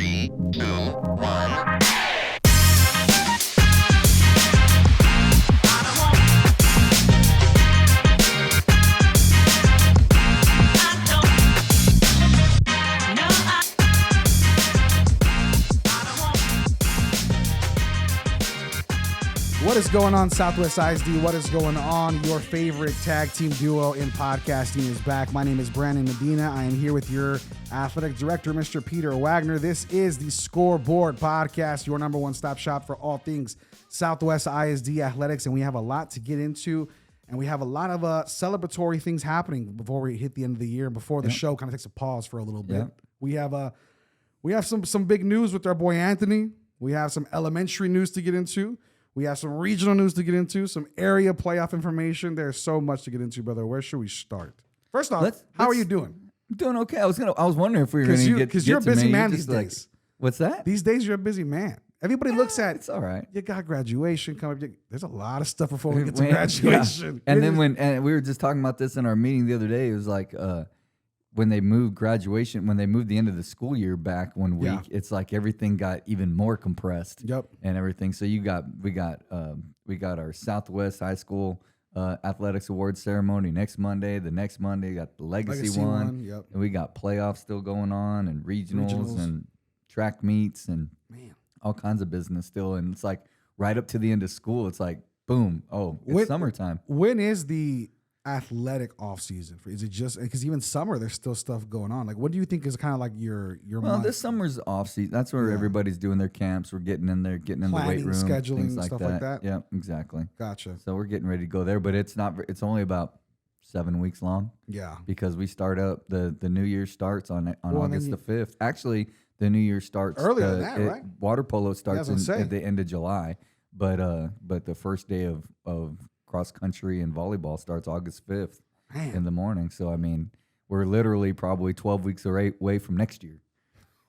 3, 2, 1. What is going on, Southwest SWISD? What is going on? Your favorite tag team duo in podcasting is back. My name is Brandon Medina. I am here with your athletic director, Mr. Peter Wagner. This is the Scoreboard podcast, your number one stop shop for all things Southwest ISD athletics. And we have a lot to get into, and we have a lot of celebratory things happening before we hit the end of the year, before the show kind of takes a pause for a little bit. We have some big news with our boy Anthony. We have some elementary news to get into. We have some regional news to get into, some area playoff information. There's so much to get into, brother. Where should we start? First off, how are you doing? I'm doing okay. I was wondering if we were going to get because you're a busy man these days. What's that? These days you're a busy man. Everybody looks at it's all right. You got graduation coming up. There's a lot of stuff before we get to graduation. Yeah. And then when we were just talking about this in our meeting the other day, it was like when they moved graduation, when they moved the end of the school year back 1 week, it's like everything got even more compressed. Yep. And everything. So we got our Southwest High School Athletics Awards ceremony next Monday. The next Monday, we got the Legacy one. Yep. And we got playoffs still going on, and regionals. And track meets and all kinds of business still. And it's like right up to the end of school, it's like, boom, it's summertime. When is the athletic off season? Is it just because even summer there's still stuff going on? Like, what do you think is kind of like your month? This summer's off season. That's where everybody's doing their camps. We're getting in there, getting in the weight room, scheduling, things like stuff that. like that. Yeah, exactly. Gotcha. So we're getting ready to go there, but it's only about 7 weeks long. Yeah, because we start up the New Year starts on August the 5th. Actually, the New Year starts earlier than that, right? Water polo starts at the end of July, but the first day of cross country and volleyball starts August 5th. In the morning. So, I mean, we're literally probably 12 weeks away from next year.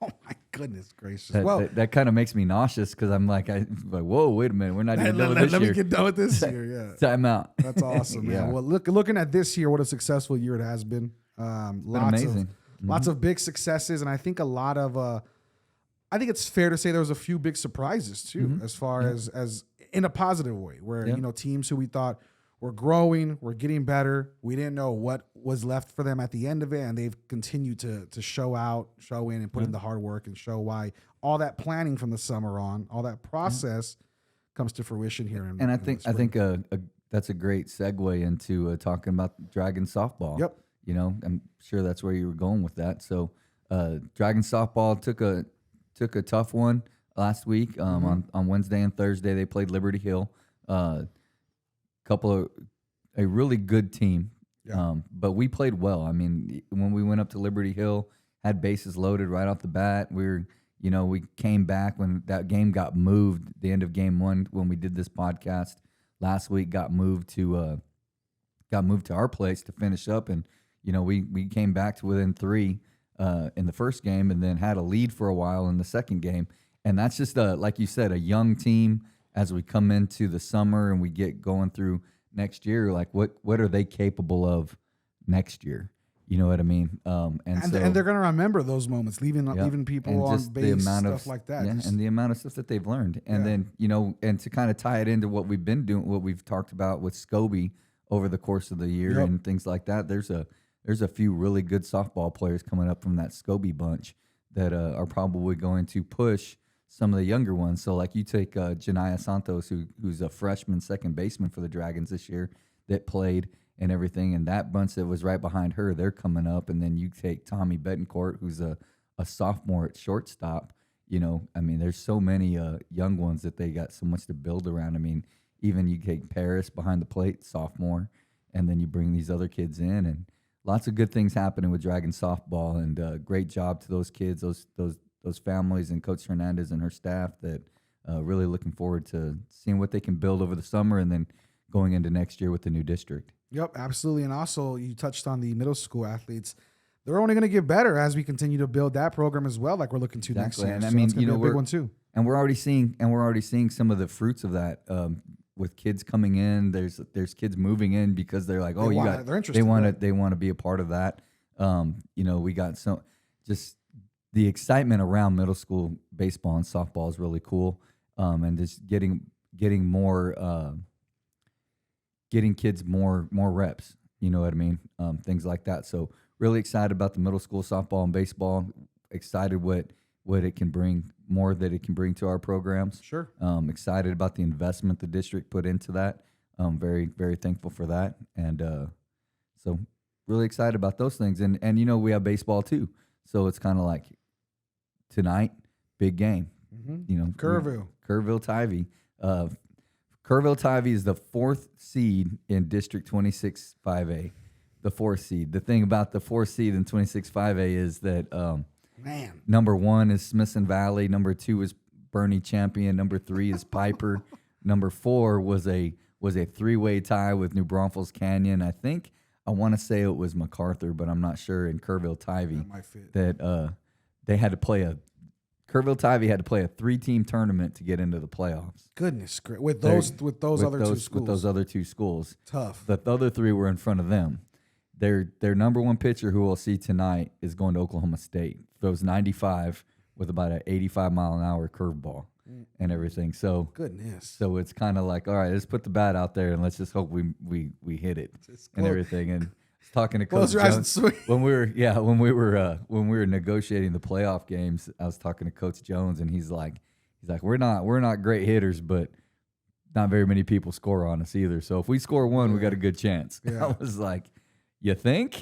Oh, my goodness gracious. That kind of makes me nauseous because I'm like, whoa, wait a minute. We're not even done with this year. Let me get done with this year, yeah. Time out. That's awesome, man. Well, looking at this year, what a successful year it has been. Lots of big successes, and I think I think it's fair to say there was a few big surprises, too, as far as in a positive way, where, teams who we thought we're growing, we're getting better. We didn't know what was left for them at the end of it, and they've continued to show in, and put in the hard work and show why all that planning from the summer on, all that process comes to fruition here. And I think that's a great segue into talking about Dragon softball. Yep. I'm sure that's where you were going with that. So Dragon softball took a tough one last week. On Wednesday and Thursday they played Liberty Hill. A really good team, but we played well. I mean, when we went up to Liberty Hill, had bases loaded right off the bat. We came back when that game got moved. The end of game one, when we did this podcast last week, got moved to our place to finish up, and we came back to within 3 in the first game, and then had a lead for a while in the second game. And that's just like you said, a young team. As we come into the summer and we get going through next year, like what are they capable of next year? You know what I mean? And they're going to remember those moments, leaving people on base, stuff like that. Yeah, and the amount of stuff that they've learned. And then, and to kind of tie it into what we've been doing, what we've talked about with Scobie over the course of the year and things like that, there's a few really good softball players coming up from that Scobie bunch that are probably going to push some of the younger ones. So like you take Janaya Santos, who's a freshman second baseman for the Dragons this year that played and everything, and that bunch that was right behind her, they're coming up. And then you take Tommy Betancourt, who's a sophomore at shortstop. I mean, there's so many young ones that they got so much to build around. I mean, even you take Paris behind the plate, sophomore, and then you bring these other kids in, and lots of good things happening with Dragon softball. And great job to those kids, those families, and Coach Hernandez and her staff that really looking forward to seeing what they can build over the summer and then going into next year with the new district. Yep, absolutely. And also you touched on the middle school athletes. They're only going to get better as we continue to build that program as well, like we're looking to next year. And I mean, that's a big one too. And we're already seeing some of the fruits of that with kids coming in. There's kids moving in because they're like, they're interested. They want to be a part of that. We got just the excitement around middle school baseball and softball is really cool, and just getting more getting kids more reps. You know what I mean? Things like that. So really excited about the middle school softball and baseball. Excited what it can bring, more that it can bring to our programs. Sure. Excited about the investment the district put into that. Very, very thankful for that. And so really excited about those things. And you know, we have baseball too. So it's kind of like tonight, big game. You know, Kerrville-Tivy. Kerrville-Tivy is the 4th seed in District 26 5A. The 4th seed. The thing about the 4th seed in 26 5A is that number 1 is Smithson Valley, number 2 is Bernie Champion, number 3 is Piper, number 4 was a 3-way tie with New Braunfels Canyon. I want to say it was MacArthur, but I'm not sure. In Kerrville-Tivy, that they had to play Kerrville-Tivy had to play a 3-team tournament to get into the playoffs. Goodness, great. With those other two schools. Tough. The other 3 were in front of them. Their number 1 pitcher, who we'll see tonight, is going to Oklahoma State. Throws 95 with about an 85-mile-an-hour curveball and everything. So goodness. So it's kind of like, all right, let's put the bat out there and let's just hope we hit it and everything. And talking to Coach Jones when we were negotiating the playoff games, I was talking to Coach Jones, and he's like, we're not great hitters, but not very many people score on us either. So if we score 1, we got a good chance. Yeah. I was like, you think?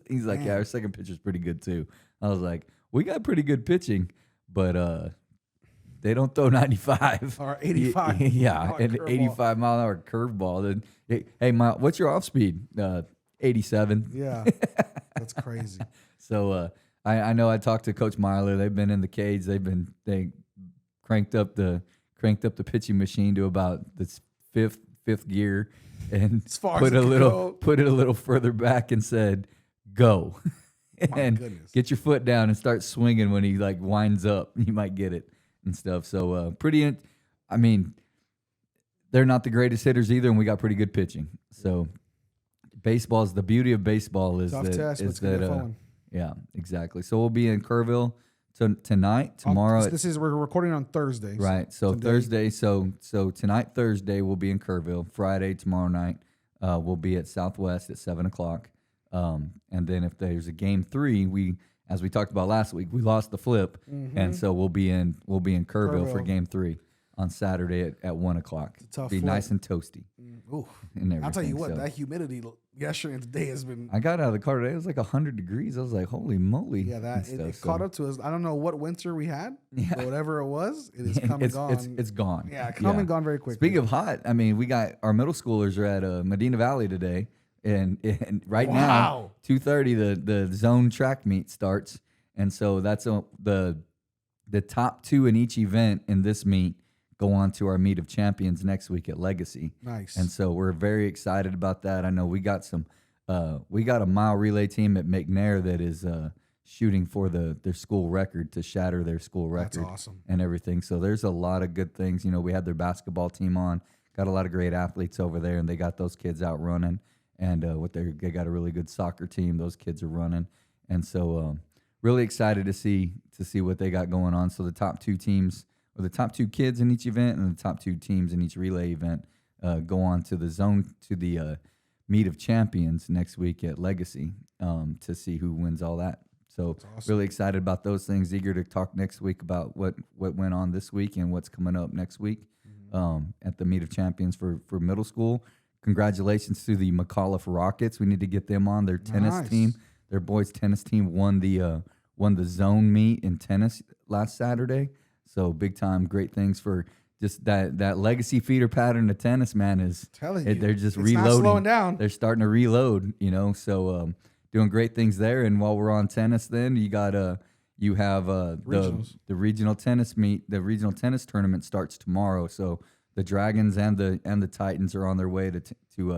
He's like, yeah, our second pitcher's pretty good too. I was like, we got pretty good pitching, but they don't throw 95 or 85. Yeah, an 85-mile-an-hour curveball. Then, hey, what's your off speed? 87. Yeah, that's crazy. So I know I talked to Coach Myler. They've been in the cage. They cranked up the pitching machine to about the fifth gear, and put it a little further back and said, "Go." And get your foot down and start swinging. When he like winds up, you might get it and stuff. So I mean, they're not the greatest hitters either, and we got pretty good pitching. So baseball's the beauty of baseball is that yeah, exactly. So we'll be in Kerrville tonight, tomorrow. We're recording on Thursday, right? So today. Thursday. So tonight, Thursday, we'll be in Kerrville. Friday, tomorrow night, we'll be at Southwest at 7:00. And then if there's a game 3, as we talked about last week, we lost the flip, and so we'll be in Kerrville for game 3 on Saturday at 1:00. It'll be nice and toasty. I'll tell you what, that humidity yesterday and today has been. I got out of the car today; it was like 100 degrees. I was like, "Holy moly!" Yeah, it caught up to us. I don't know what winter we had, but whatever it was, it is come and gone. It's gone. Yeah, come and gone very quickly. Speaking of hot, I mean, we got our middle schoolers are at Medina Valley today. And right now, 2:30, the zone track meet starts, and so that's the top 2 in each event in this meet go on to our meet of champions next week at Legacy. Nice. And so we're very excited about that. I know we got a mile relay team at McNair that is shooting for their school record to shatter their school record. That's awesome. And everything. So there's a lot of good things. You know, we had their basketball team on, got a lot of great athletes over there, and they got those kids out running. And they got a really good soccer team. Those kids are running, and so really excited to see what they got going on. So the top 2 teams, or the top 2 kids in each event, and the top 2 teams in each relay event go on to the meet of champions next week at Legacy to see who wins all that. So awesome. Really excited about those things. Eager to talk next week about what went on this week and what's coming up next week at the meet of champions for middle school. Congratulations to the McAuliffe Rockets. We need to get them on. Their tennis team, their boys tennis team won the zone meet in tennis last Saturday. So big time, great things for just that legacy feeder pattern of tennis, man. They're just reloading. Not slowing down. They're starting to reload, you know. So doing great things there. And while we're on tennis, then you have the regional tennis meet. The regional tennis tournament starts tomorrow. So the Dragons and the Titans are on their way to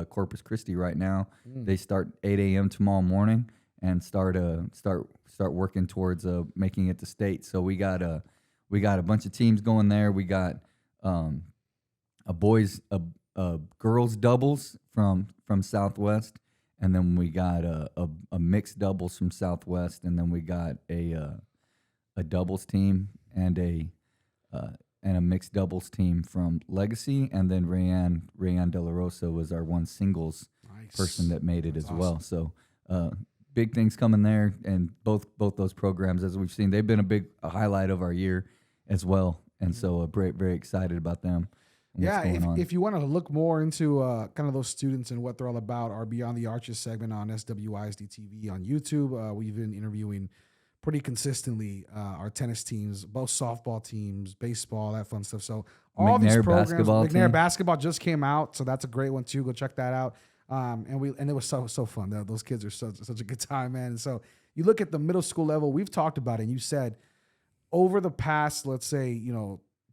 Corpus Christi right now. They start 8 a.m. tomorrow morning and start working towards making it to state. So we got a bunch of teams going there. We got a girls doubles from Southwest, and then we got a mixed doubles from Southwest, and then we got a a doubles team and a mixed doubles team from Legacy, and then Rayanne De La Rosa was our one singles person that made it as well. So big things coming there, and both those programs, as we've seen, they've been a highlight of our year as well, and so very, very excited about them. Yeah, if you want to look more into kind of those students and what they're all about, our Beyond the Arches segment on SWISD TV on YouTube, we've been interviewing pretty consistently our tennis teams, both softball teams, baseball, that fun stuff. So all these programs, McNair basketball just came out, so that's a great one too. Go check that out. And it was so fun. Those kids are such a good time, man. And so you look at the middle school level. We've talked about it. And you said over the past, let's say,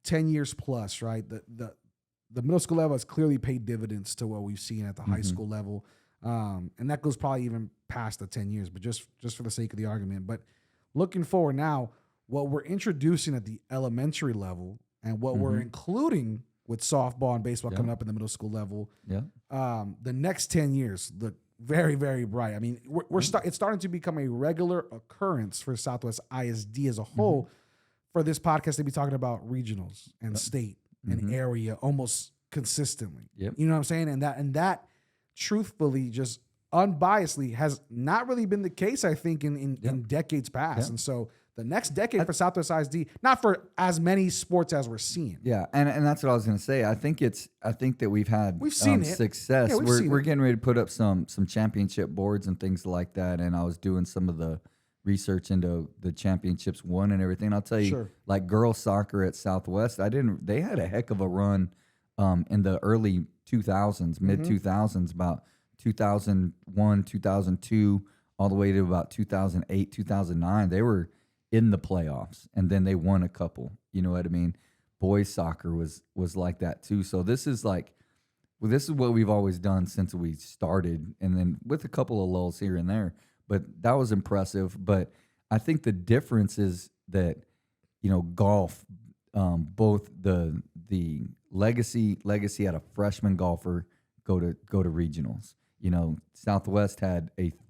10 years plus, right? The middle school level has clearly paid dividends to what we've seen at the high school level. And that goes probably even past the 10 years, but just for the sake of the argument. But looking forward now, what we're introducing at the elementary level and what we're including with softball and baseball coming up in the middle school level, the next 10 years look very, very bright. I mean, it's starting to become a regular occurrence for Southwest ISD as a whole for this podcast to be talking about regionals and state and area almost consistently. You know what I'm saying? And that truthfully, just unbiasedly, has not really been the case, I think, in decades past. And so the next decade for Southwest ISD, not for as many sports as we're seeing. Yeah, and that's what I was going to say. I think that we've seen success. Yeah, we're getting ready to put up some championship boards and things like that. And I was doing some of the research into the championships won and everything. I'll tell you, like girls soccer at Southwest, they had a heck of a run in the early 2000s, mid 2000s, about 2001, 2002, all the way to about 2008, 2009. They were in the playoffs, and then they won a couple. You know what I mean? Boys soccer was like that too. So this is what we've always done since we started, and then with a couple of lulls here and there. But that was impressive. But I think the difference is that, golf, both the Legacy had a freshman golfer go to regionals. Southwest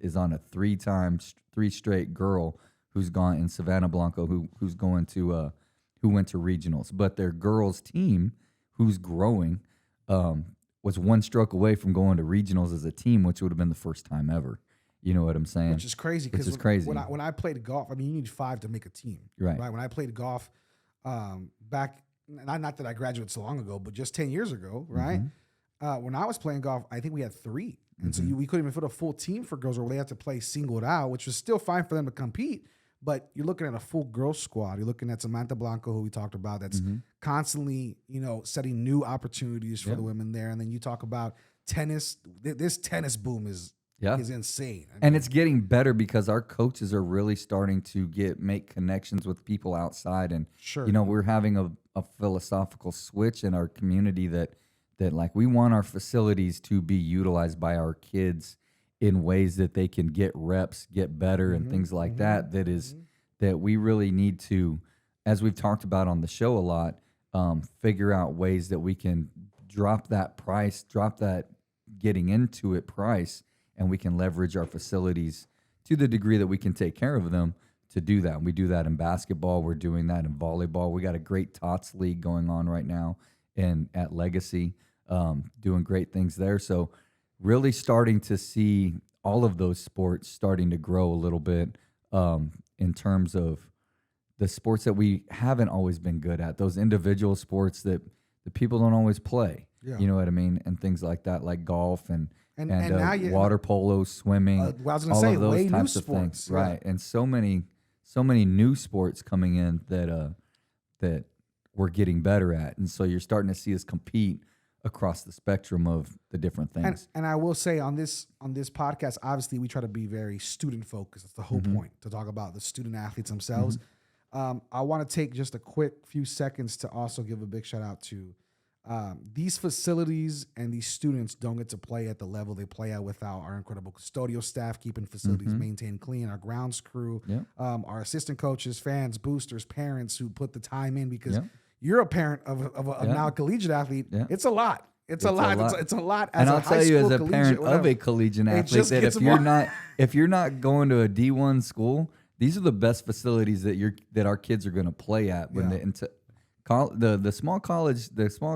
is on a three straight girl who's gone in Savannah Blanco who's going to who went to regionals. But their girls team, who's growing, was one stroke away from going to regionals as a team, which would have been the first time ever. You know what I'm saying? Which is crazy. When I played golf, I mean, you need 5 to make a team. Right. When I played golf back, not that I graduated so long ago, but just 10 years ago, right? When I was playing golf, I think we had 3. And so we couldn't even fit a full team for girls where they had to play singled out, which was still fine for them to compete. But you're looking at a full girls squad. You're looking at Samantha Blanco, who we talked about, that's constantly, setting new opportunities for the women there. And then you talk about tennis. This tennis boom is insane. And it's getting better because our coaches are really starting to make connections with people outside. And, we're having a philosophical switch in our community that like we want our facilities to be utilized by our kids in ways that they can get reps, get better, and things like that. That we really need to, as we've talked about on the show a lot, figure out ways that we can drop that getting into it price, and we can leverage our facilities to the degree that we can take care of them to do that. We do that in basketball. We're doing that in volleyball. We got a great TOTS league going on right now at Legacy, doing great things there. So really starting to see all of those sports starting to grow a little bit in terms of the sports that we haven't always been good at, those individual sports that the people don't always play. You know what I mean? And things like that, like golf and now water polo, swimming, I was gonna say, of those way types new of sports, things, right? And so many new sports coming in that we're getting better at, and so you're starting to see us compete across the spectrum of the different things. And I will say on this podcast, obviously we try to be very student focused. That's the whole point, to talk about the student athletes themselves. I want to take just a quick few seconds to also give a big shout out to these facilities, and these students don't get to play at the level they play at without our incredible custodial staff keeping facilities maintained clean, our grounds crew, our assistant coaches, fans, boosters, parents who put the time in, because you're a parent of a now collegiate athlete. It's a lot. It's a lot. It's a lot. And I'll tell you, as a parent of a collegiate athlete, that if you're not going to a D1 school, these are the best facilities that our kids are going to play at when they into the small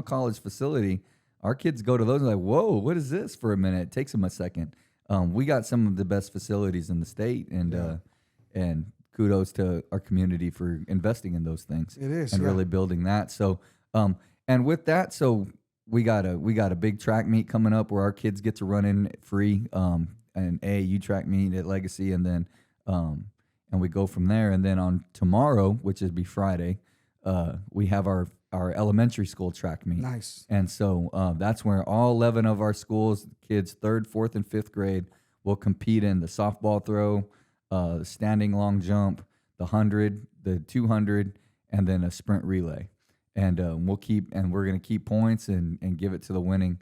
college facility. Our kids go to those and like, whoa, what is this for a minute? It takes them a second. We got some of the best facilities in the state, and kudos to our community for investing in those things. It is, and really building that. So, and with that, so we got a big track meet coming up where our kids get to run in free, an AAU track meet at Legacy, and then and we go from there. And then on tomorrow, which is be Friday, we have our elementary school track meet. Nice. And so that's where all 11 of our schools, kids 3rd, 4th, and 5th grade, will compete in the softball throw, the standing long jump, the 100, the 200, and then a sprint relay. And we're going to keep points and give it to the winning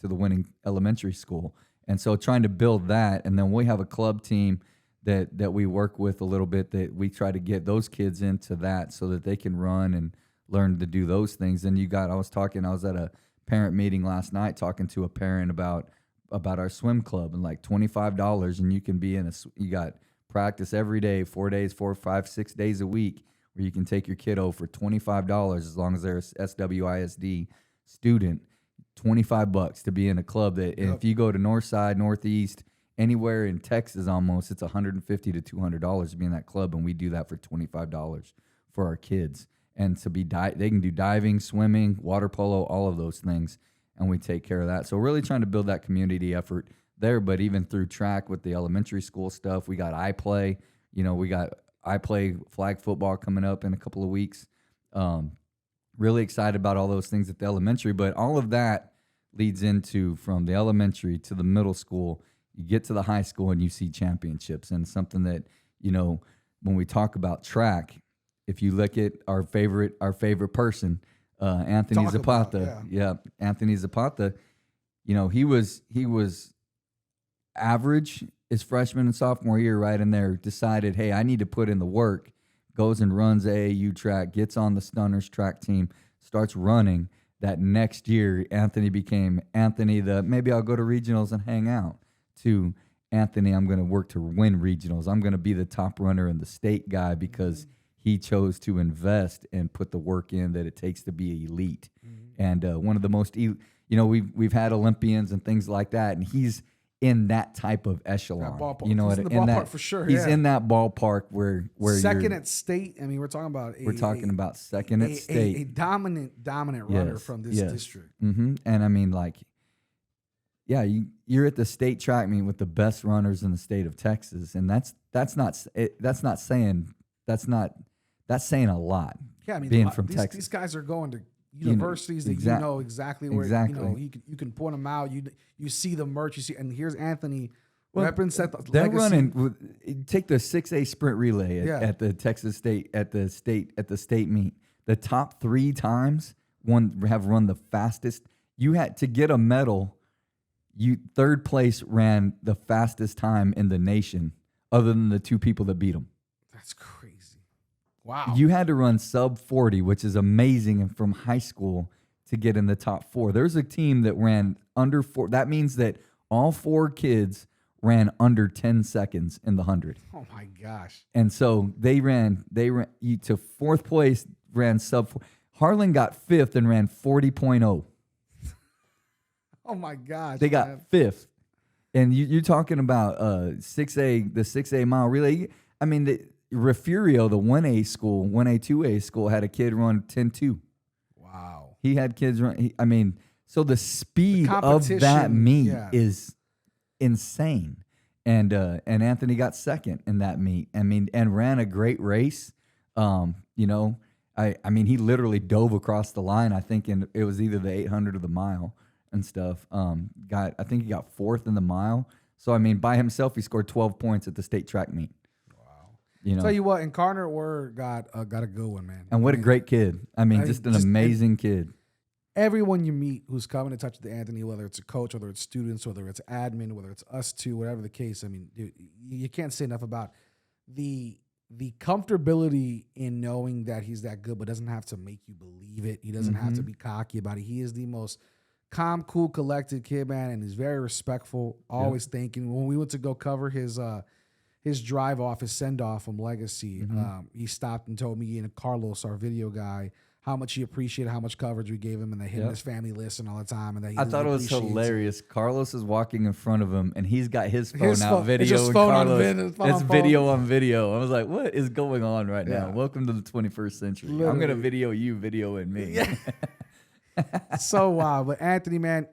winning elementary school. And so trying to build that, and then we have a club team that we work with a little bit, that we try to get those kids into that so that they can run and learn to do those things. And I was at a parent meeting last night talking to a parent about our swim club, and like $25, and you can be you got practice every day, 4 days, 4, 5, 6 days a week, where you can take your kiddo for $25 as long as they're a SWISD student. $25 to be in a club that if you go to Northside, Northeast, anywhere in Texas, almost it's $150 to $200 to be in that club, and we do that for $25 for our kids. And to be they can do diving, swimming, water polo, all of those things, and we take care of that. So really trying to build that community effort there. But even through track with the elementary school stuff, we got iPlay. We got iPlay flag football coming up in a couple of weeks. Really excited about all those things at the elementary, but all of that leads into, from the elementary to the middle school, you get to the high school and you see championships. And something that, when we talk about track, if you look at our favorite person, Anthony Zapata, Anthony Zapata, he was average his freshman and sophomore year, right in there, decided, hey, I need to put in the work, goes and runs AAU track, gets on the Stunners track team, starts running. That next year, Anthony became Anthony, maybe I'll go to regionals and hang out, to Anthony, I'm going to work to win regionals. I'm going to be the top runner in the state guy, because he chose to invest and put the work in that it takes to be elite. And one of the most, we've had Olympians and things like that, and he's in that type of echelon. He's in the ballpark for sure. He's in that ballpark where second at state. I mean, we're talking about second at state, a dominant runner from this district. Mm-hmm. And I mean, you're at the state track meet with the best runners in the state of Texas, and that's saying a lot. Yeah, I mean, being from Texas, these guys are going to universities that exactly where you can point them out. You see the merch, you see, and here's Anthony represent the they're Legacy. running. Take the 6A sprint relay at the Texas State at the state meet. The top 3 times have run the fastest. You had to get a medal. Third place ran the fastest time in the nation, other than the 2 people that beat them. That's crazy. Wow. You had to run sub 40, which is amazing, and from high school to get in the top 4. There's a team that ran under 4. That means that all 4 kids ran under 10 seconds in the 100. Oh my gosh. And so they ran you to 4th place, ran sub 4. Harlan got 5th and ran 40.0. Oh my gosh. They got 5th. And you're talking about the 6A mile relay. I mean, Refugio, the 1A school, 1A, 2A school, had a kid run 10.2. Wow. He had kids run. So the speed of that meet is insane. And Anthony got 2nd in that meet. And ran a great race. He literally dove across the line. I think it was either the 800 or the mile and stuff. I think he got 4th in the mile. So by himself, he scored 12 points at the state track meet. Tell you what, Incarnate Word got a good one, man. And what a great kid. Just an amazing kid. Everyone you meet who's coming to touch with Anthony, whether it's a coach, whether it's students, whether it's admin, whether it's us two, whatever the case, dude, you can't say enough about the comfortability in knowing that he's that good, but doesn't have to make you believe it. He doesn't have to be cocky about it. He is the most calm, cool, collected kid, man, and he's very respectful, always thinking. When we went to go cover his his drive off, his send off from Legacy, Mm-hmm. he stopped and told me and Carlos, our video guy, how much he appreciated how much coverage we gave him, and that him and his family listen all the time, and that he I thought it was appreciates hilarious. Carlos is walking in front of him, and he's got his phone His out, phone- video. it's just and phone on Carlos, vid- it's phone it's on video phone. on video. I was like, "What is going on right now? Yeah. Welcome to the 21st century. I'm Literally. gonna video you, videoing me." So wild. But Anthony, man,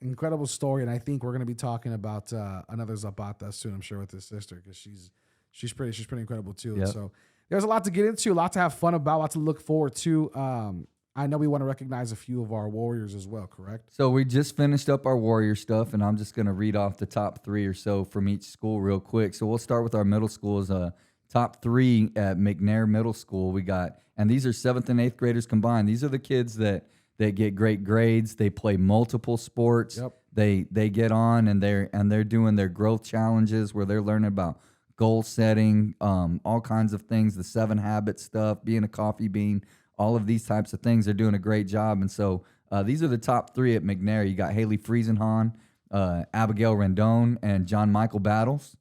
incredible story, and I think we're gonna be talking about another Zapata soon. I'm sure with his sister because she's pretty incredible too. Yep. So there's a lot to get into, a lot to have fun about, a lot to look forward to. I know we want to recognize a few of our Warriors as well, correct? So we just finished up our Warrior stuff, and I'm just going to read off the top 3 or so from each school real quick. So we'll start with our middle schools. Top 3 at McNair Middle School we got, and these are 7th and 8th graders combined. These are the kids that get great grades. They play multiple sports. Yep. They get on and they're doing their growth challenges where they're learning about goal setting, all kinds of things, the 7 habit stuff, being a coffee bean. All of these types of things, they're doing a great job. And so these are the top 3 at McNair. You got Haley Friesenhahn, Abigail Rendon, and John Michael Battles.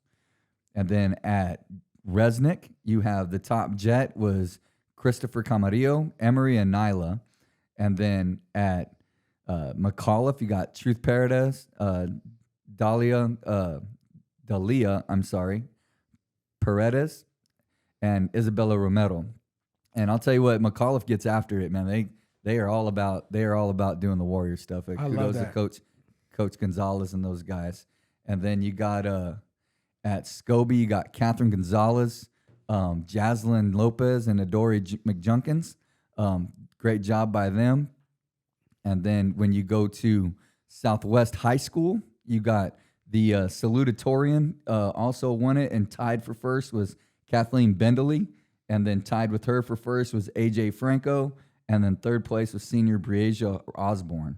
And then at Resnick, you have the top jet was Christopher Camarillo, Emery, and Nyla. And then at McAuliffe, you got Truth Paradise, Dalia, Paredes, and Isabella Romero. And I'll tell you what, McAuliffe gets after it, man. They are all about doing the Warrior stuff. I Kudos love to that. Coach Gonzalez and those guys. And then you got at Scobie, you got Catherine Gonzalez, Jaslyn Lopez, and Adori McJunkins. Great job by them. And then when you go to Southwest High School, you got the salutatorian also won it, and tied for first was Kathleen Bendeley. And then tied with her for first was AJ Franco. And then third place was senior Breasia Osborne.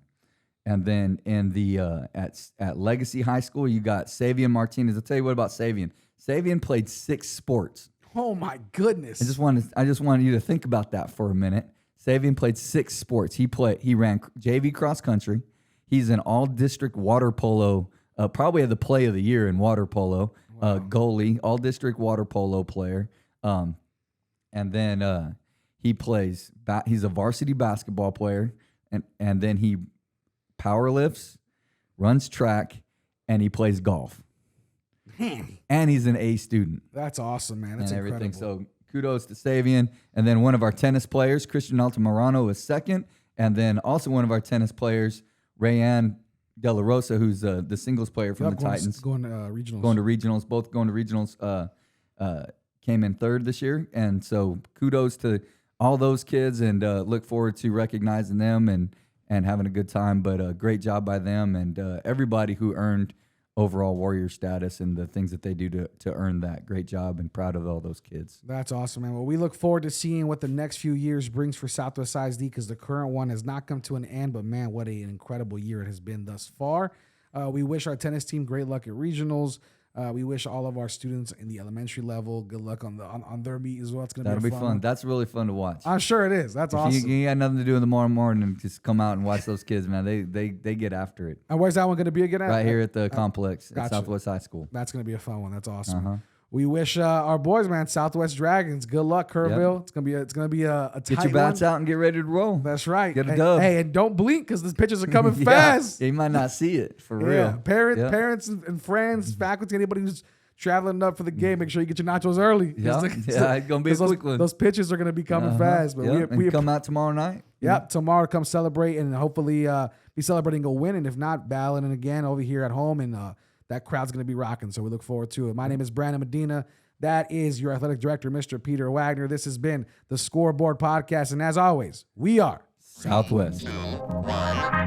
And then in the at Legacy High School, you got Savian Martinez. I'll tell you what about Savian. Savian played 6 sports. Oh my goodness! I just wanted you to think about that for a minute. Savian played 6 sports. He ran JV cross country. He's an all district water polo. Probably had the play of the year in water polo. Goalie, all district water polo player. And then he plays. He's a varsity basketball player, and then he power lifts, runs track, and he plays golf. And he's an A student. That's awesome, man. That's and everything. incredible. So kudos to Savian. And then one of our tennis players, Christian Altamirano, was second. And then also one of our tennis players, Rayanne De La Rosa, who's the singles player from the Titans. Going to regionals. Going to regionals. Both going to regionals. Came in third this year. And so kudos to all those kids, and look forward to recognizing them and having a good time. But great job by them and everybody who earned overall Warrior status and the things that they do to earn that. Great job, and proud of all those kids. That's awesome, man. Well, we look forward to seeing what the next few years brings for Southwest ISD, because the current one has not come to an end, but man, what an incredible year it has been thus far. We wish our tennis team great luck at regionals. We wish all of our students in the elementary level good luck on their meet as well. It's gonna That'll be a fun. That's really fun to watch. I'm sure it is. That's If awesome. you got nothing to do in the morning, just come out and watch those kids, man. They get after it. And where's that one going to be again? Right here at the complex gotcha. at Southwest High School. That's going to be a fun one. That's awesome. Uh-huh. We wish our boys, man, Southwest Dragons, good luck, Kerrville. Yep. It's gonna be a tight Get your bats one. out and get ready to roll. That's right. Get a dub. Hey, and don't blink because the pitches are coming Yeah. fast. Yeah, you might not see it for Yeah. real. Parents and friends, faculty, anybody who's traveling up for the game, make sure you get your nachos early. Yeah, it's gonna be a quick one. Those pitches are gonna be coming fast. But Yep, we and come out tomorrow night. Yep, tomorrow come celebrate and hopefully be celebrating a win, and if not, battling again over here at home, and that crowd's gonna be rocking. So we look forward to it. My name is Brandon Medina. That is your athletic director, Mr. Peter Wagner. This has been the Scoreboard Podcast, and as always, we are Southwest. 2, 1.